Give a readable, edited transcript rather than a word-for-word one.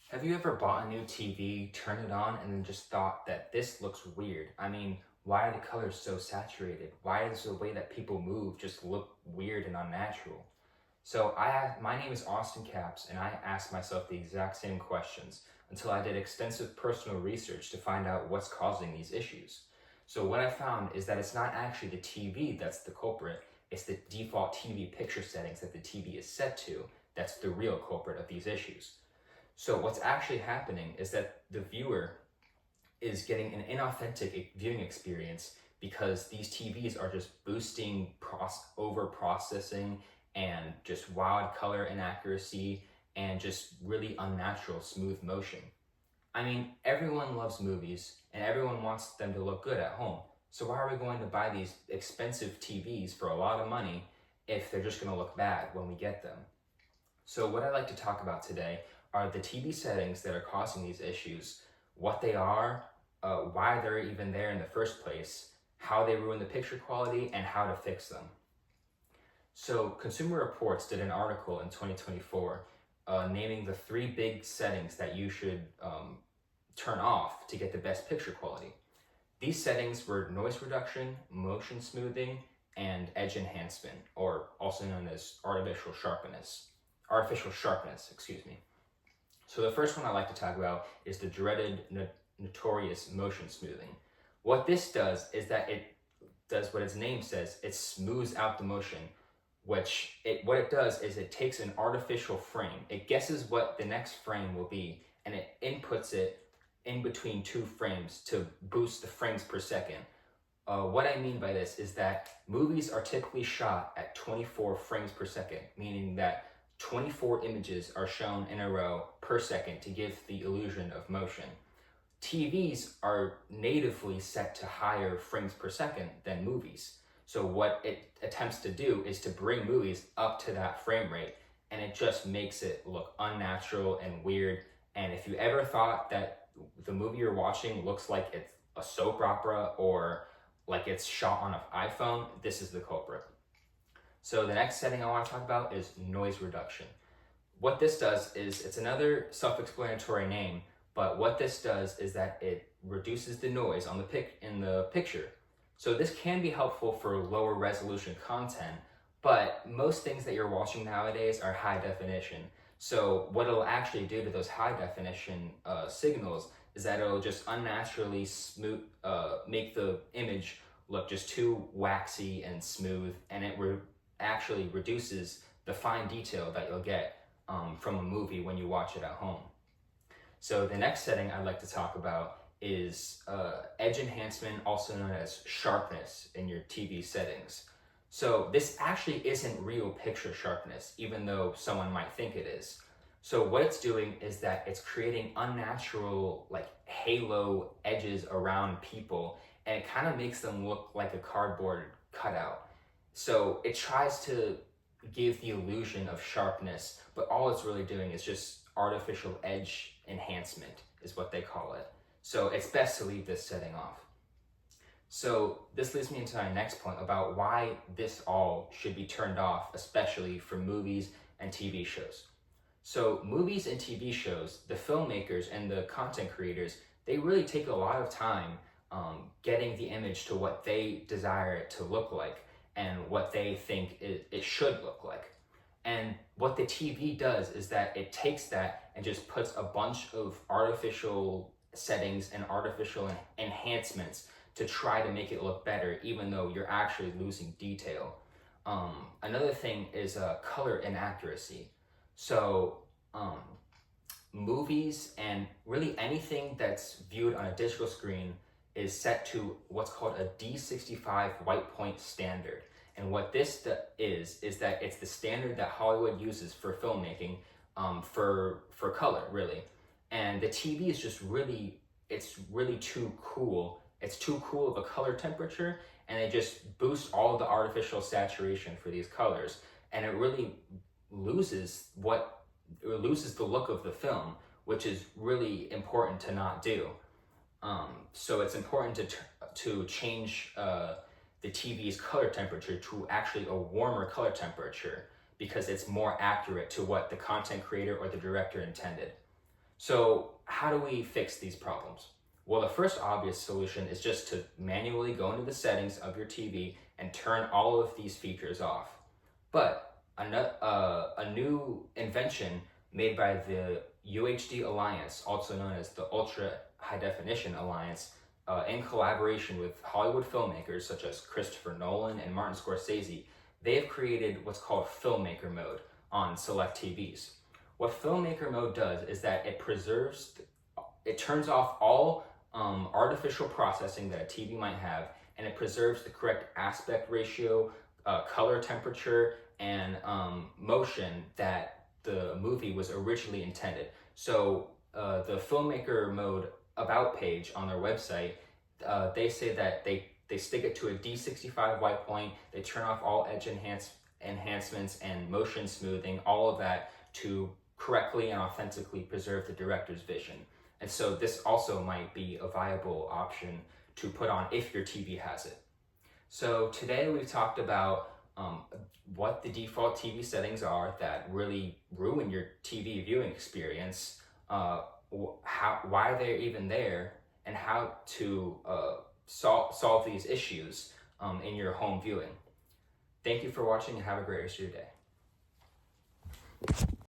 Have you ever bought a new TV, turned it on, and then just thought that this looks weird? I mean, why are the colors so saturated? Why does the way that people move just look weird and unnatural? My name is Austin Caps, and I asked myself the exact same questions until I did extensive personal research to find out what's causing these issues. So what I found is that it's not actually the TV that's the culprit, it's the default TV picture settings that the TV is set to that's the real culprit of these issues. So what's actually happening is that the viewer is getting an inauthentic viewing experience because these TVs are just boosting over processing and just wild color inaccuracy and just really unnatural smooth motion. I mean, everyone loves movies and everyone wants them to look good at home. So why are we going to buy these expensive TVs for a lot of money if they're just going to look bad when we get them? So what I'd like to talk about today are the TV settings that are causing these issues, what they are, why they're even there in the first place, how they ruin the picture quality, and how to fix them. So Consumer Reports did an article in 2024 naming the 3 big settings that you should turn off to get the best picture quality. These settings were noise reduction, motion smoothing, and edge enhancement, or also known as artificial sharpness, excuse me. So the first one I'd like to talk about is the dreaded, notorious motion smoothing. What this does is that it does what its name says, it smooths out the motion, what it does is it takes an artificial frame, it guesses what the next frame will be, and it inputs it in between 2 frames to boost the frames per second. What I mean by this is that movies are typically shot at 24 frames per second, meaning that 24 images are shown in a row per second to give the illusion of motion. TVs are natively set to higher frames per second than movies. So what it attempts to do is to bring movies up to that frame rate, and it just makes it look unnatural and weird. And if you ever thought that the movie you're watching looks like it's a soap opera or like it's shot on an iPhone, this is the culprit. So the next setting I want to talk about is noise reduction. What this does is, it's another self-explanatory name, but what this does is that it reduces the noise on in the picture. So this can be helpful for lower resolution content, but most things that you're watching nowadays are high definition. So what it'll actually do to those high definition signals is that it'll just unnaturally make the image look just too waxy and smooth, and it actually reduces the fine detail that you'll get from a movie when you watch it at home. So the next setting I'd like to talk about is edge enhancement, also known as sharpness in your TV settings. So this actually isn't real picture sharpness, even though someone might think it is. So what it's doing is that it's creating unnatural like halo edges around people, and it kind of makes them look like a cardboard cutout. So it tries to give the illusion of sharpness, but all it's really doing is just artificial edge enhancement is what they call it. So it's best to leave this setting off. So this leads me into my next point about why this all should be turned off, especially for movies and TV shows. So movies and TV shows, the filmmakers and the content creators, they really take a lot of time getting the image to what they desire it to look like and what they think it should look like. And what the TV does is that it takes that and just puts a bunch of artificial settings and artificial enhancements to try to make it look better, even though you're actually losing detail. Another thing is color inaccuracy. So movies and really anything that's viewed on a digital screen is set to what's called a D65 white point standard. And what this is that it's the standard that Hollywood uses for filmmaking for color, really. And the TV is just it's really too cool. It's too cool of a color temperature, and it just boosts all of the artificial saturation for these colors, and it really loses the look of the film, which is really important to not do. So it's important to change the TV's color temperature to actually a warmer color temperature, because it's more accurate to what the content creator or the director intended. So how do we fix these problems? Well, the first obvious solution is just to manually go into the settings of your TV and turn all of these features off. But a new invention made by the UHD Alliance, also known as the Ultra High Definition Alliance, in collaboration with Hollywood filmmakers such as Christopher Nolan and Martin Scorsese, they have created what's called filmmaker mode on select TVs. What filmmaker mode does is that it turns off all artificial processing that a TV might have, and it preserves the correct aspect ratio, color temperature, and motion that the movie was originally intended. So the filmmaker mode about page on their website, they say that they stick it to a D65 white point, they turn off all edge enhancements and motion smoothing, all of that to correctly and authentically preserve the director's vision. And so this also might be a viable option to put on if your TV has it. So today we've talked about what the default TV settings are that really ruin your TV viewing experience, why they're even there, and how to solve these issues in your home viewing. Thank you for watching and have a great rest of your day.